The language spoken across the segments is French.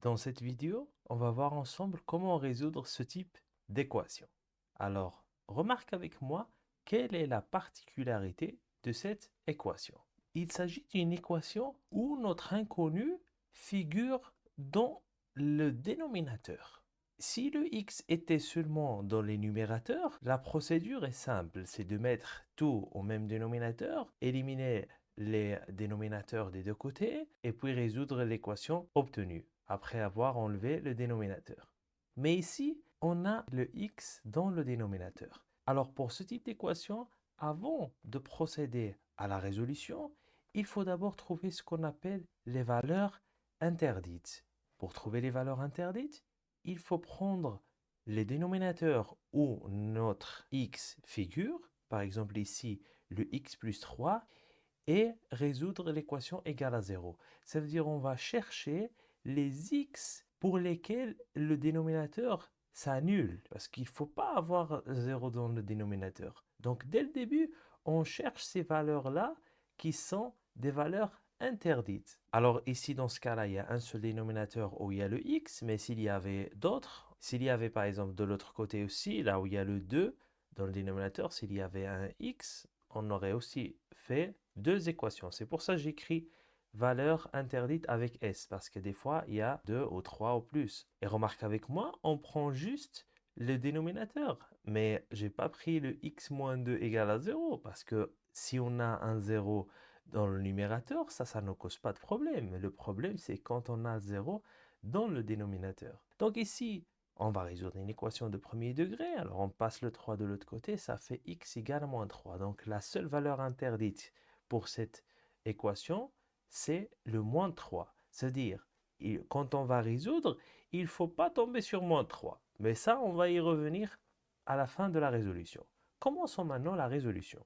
Dans cette vidéo, on va voir ensemble comment résoudre ce type d'équation. Alors, remarque avec moi quelle est la particularité de cette équation. Il s'agit d'une équation où notre inconnu figure dans le dénominateur. Si le x était seulement dans les numérateurs, la procédure est simple, c'est de mettre tout au même dénominateur, éliminer les dénominateurs des deux côtés et puis résoudre l'équation obtenue après avoir enlevé le dénominateur. Mais ici, on a le x dans le dénominateur. Alors pour ce type d'équation, avant de procéder à la résolution, il faut d'abord trouver ce qu'on appelle les valeurs interdites. Pour trouver les valeurs interdites, il faut prendre les dénominateurs où notre x figure, par exemple ici le x plus 3, et résoudre l'équation égale à 0. Ça veut dire on va chercher les x pour lesquels le dénominateur s'annule, parce qu'il ne faut pas avoir 0 dans le dénominateur. Donc dès le début, on cherche ces valeurs-là qui sont des valeurs interdites. Alors ici, dans ce cas-là, il y a un seul dénominateur où il y a le x, mais s'il y avait d'autres, s'il y avait par exemple de l'autre côté aussi, là où il y a le 2 dans le dénominateur, s'il y avait un x, on aurait aussi fait deux équations. C'est pour ça que j'écris valeur interdite avec S, parce que des fois, il y a 2 ou 3 ou plus. Et remarque avec moi, on prend juste le dénominateur, mais j'ai pas pris le x moins 2 égale à 0, parce que si on a un 0 dans le numérateur, ça ne cause pas de problème. Le problème, c'est quand on a 0 dans le dénominateur. Donc ici, on va résoudre une équation de premier degré. Alors on passe le 3 de l'autre côté, ça fait x égale à moins 3. Donc la seule valeur interdite pour cette équation, c'est le moins 3. C'est-à-dire, quand on va résoudre, il ne faut pas tomber sur moins 3. Mais ça, on va y revenir à la fin de la résolution. Commençons maintenant la résolution.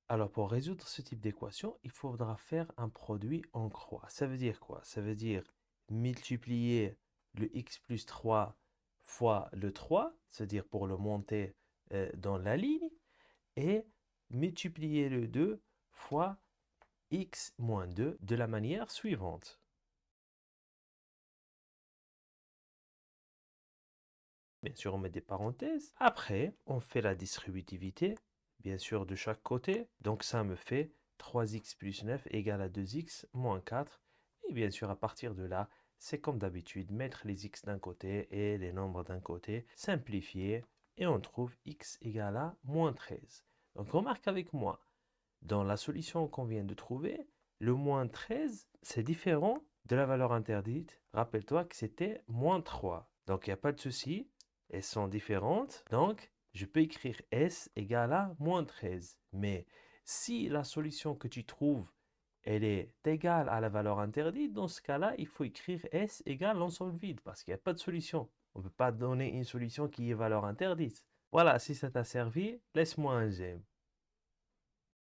Alors pour résoudre ce type d'équation, il faudra faire un produit en croix. Ça veut dire quoi? Ça veut dire multiplier le x plus 3 fois le 3, c'est-à-dire pour le monter dans la ligne, et multiplier le 2 fois x moins 2 de la manière suivante. Bien sûr, on met des parenthèses. Après, on fait la distributivité, bien sûr, de chaque côté. Donc ça me fait 3x plus 9 égale à 2x moins 4. Et bien sûr, à partir de là, c'est comme d'habitude, mettre les x d'un côté et les nombres d'un côté, simplifier, et on trouve x égale à moins 13. Donc remarque avec moi, dans la solution qu'on vient de trouver, le moins 13, c'est différent de la valeur interdite. Rappelle-toi que c'était moins 3. Donc, il n'y a pas de souci. Elles sont différentes. Donc, je peux écrire S égale à moins 13. Mais si la solution que tu trouves, elle est égale à la valeur interdite, dans ce cas-là, il faut écrire S égale l'ensemble vide parce qu'il n'y a pas de solution. On ne peut pas donner une solution qui est valeur interdite. Voilà, si ça t'a servi, laisse-moi un j'aime.